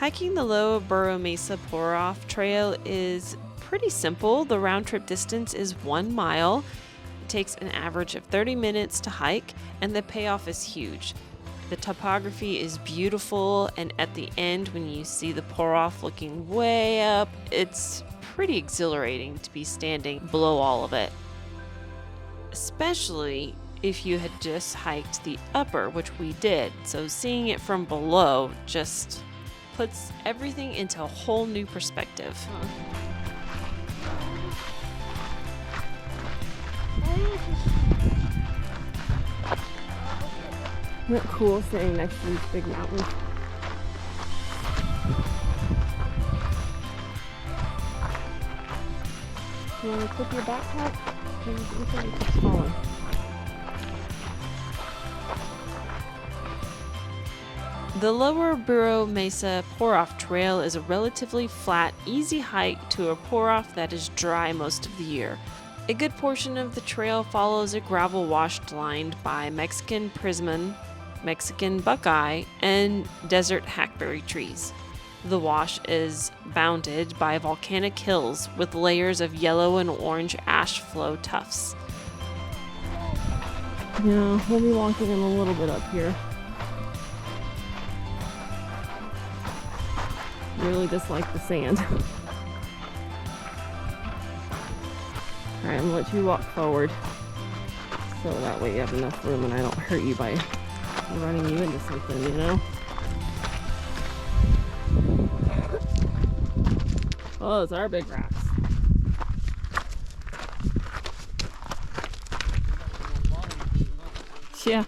Hiking the low Burro Mesa Pouroff trail is pretty simple. The round trip distance is 1 mile. It takes an average of 30 minutes to hike, and the payoff is huge. The topography is beautiful, and at the end, when you see the Pouroff looking way up, it's pretty exhilarating to be standing below all of it. Especially if you had just hiked the upper, which we did. So seeing it from below just puts everything into a whole new perspective. Isn't it cool sitting next to these big mountains? You want to clip your backpack? It's falling. The lower Burro Mesa Pouroff trail is a relatively flat, easy hike to a Pouroff that is dry most of the year. A good portion of the trail follows a gravel wash lined by Mexican persimmon, Mexican buckeye, and desert hackberry trees. The wash is bounded by volcanic hills with layers of yellow and orange ash flow tufts. Yeah, we'll be walking in a little bit up here. Really dislike the sand. Alright, I'm gonna let you walk forward so that way you have enough room and I don't hurt you by running you into something, you know? Oh, those are big rocks. Yeah.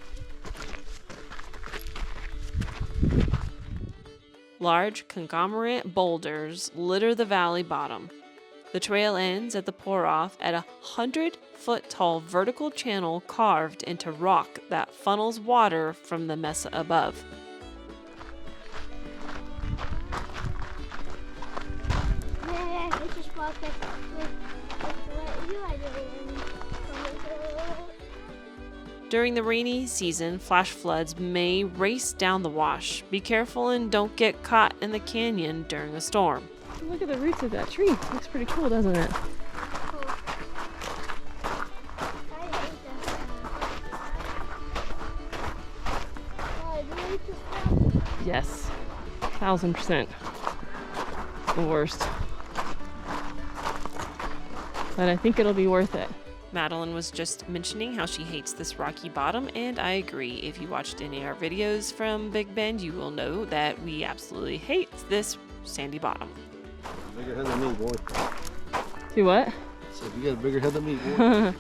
Large conglomerate boulders litter the valley bottom. The trail ends at the Pouroff at a 100-foot-tall vertical channel carved into rock that funnels water from the mesa above. During the rainy season, flash floods may race down the wash. Be careful and don't get caught in the canyon during a storm. Look at the roots of that tree. Looks pretty cool, doesn't it? Yes, 1000%. The worst. But I think it'll be worth it. Madeline was just mentioning how she hates this rocky bottom, and I agree. If you watched any of our videos from Big Bend, you will know that we absolutely hate this sandy bottom. Bigger head than me, boy. See what? I said, you got a bigger head than me, boy.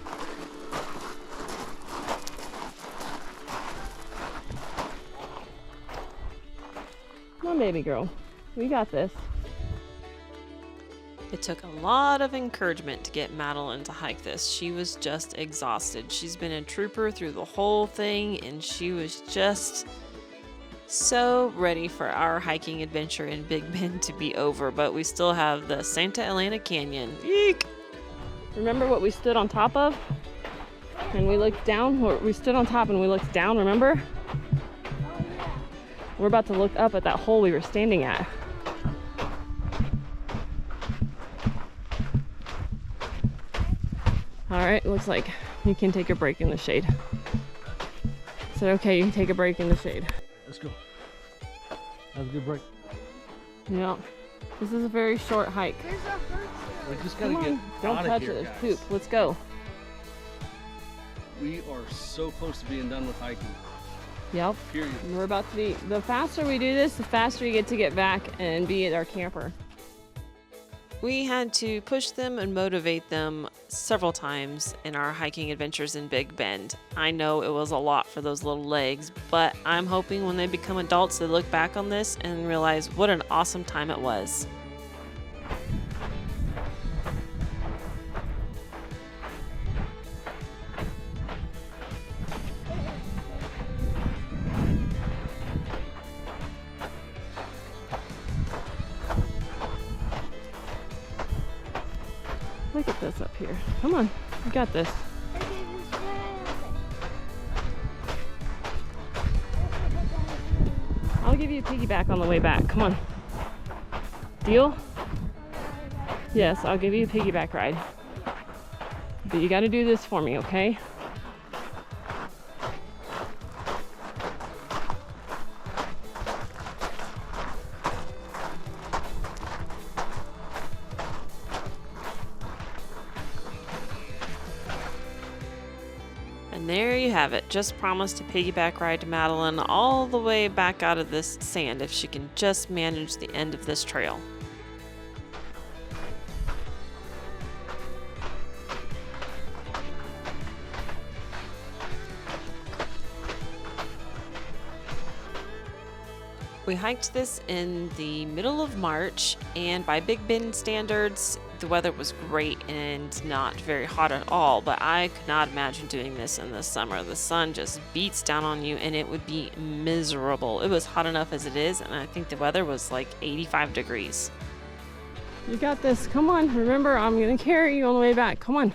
Come on, baby girl. We got this. It took a lot of encouragement to get Madeline to hike this. She was just exhausted. She's been a trooper through the whole thing, and she was just so ready for our hiking adventure in Big Bend to be over, but we still have the Santa Elena Canyon. Eek! Remember what we stood on top of? And we looked down? We stood on top and we looked down, remember? We're about to look up at that hole we were standing at. Alright, looks like you can take a break in the shade. Is it okay? You can take a break in the shade. Let's go. Have a good break. Yeah. This is a very short hike. We just gotta Come get on. Don't out touch of here, it. guys. There's poop. Let's go. We are so close to being done with hiking. Yep. Period. We're about to be, the faster we do this, the faster we get back and be at our camper. We had to push them and motivate them several times in our hiking adventures in Big Bend. I know it was a lot for those little legs, but I'm hoping when they become adults, they look back on this and realize what an awesome time it was. Look at this up here. Come on, you got this. I'll give you a piggyback on the way back. Come on. Deal? Yes, I'll give you a piggyback ride. But you gotta do this for me, okay? And there you have it. Just promised a piggyback ride to Madeline all the way back out of this sand if she can just manage the end of this trail. We hiked this in the middle of March, and by Big Bend standards, the weather was great and not very hot at all, but I could not imagine doing this in the summer. The sun just beats down on you and it would be miserable. It was hot enough as it is, and I think the weather was like 85 degrees. You got this. Come on. Remember, I'm gonna carry you on the way back. Come on.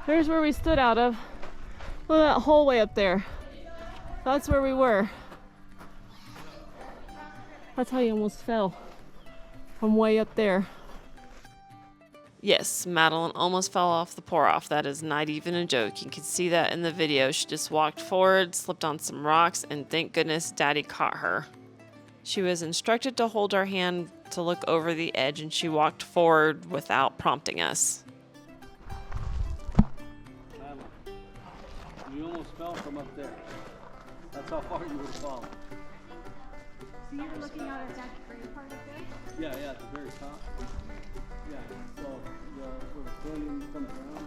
There's where we stood out of. Look at that hole way up there. That's where we were. That's how you almost fell. From way up there. Yes, Madeline almost fell off the Pouroff. That is not even a joke. You can see that in the video. She just walked forward, slipped on some rocks, and thank goodness Daddy caught her. She was instructed to hold our hand to look over the edge, and she walked forward without prompting us. You almost fell from up there. That's how far you would have fallen. So you were looking out at that great part of it? Yeah, at the very top. Yeah, so where the canyon comes around.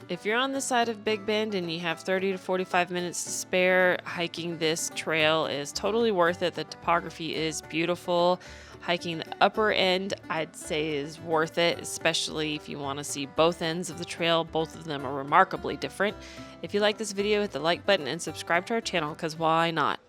If you're on the side of Big Bend and you have 30 to 45 minutes to spare, hiking this trail is totally worth it. The topography is beautiful. Hiking the upper end, I'd say, is worth it, especially if you want to see both ends of the trail. Both of them are remarkably different. If you like this video, hit the like button and subscribe to our channel, because why not?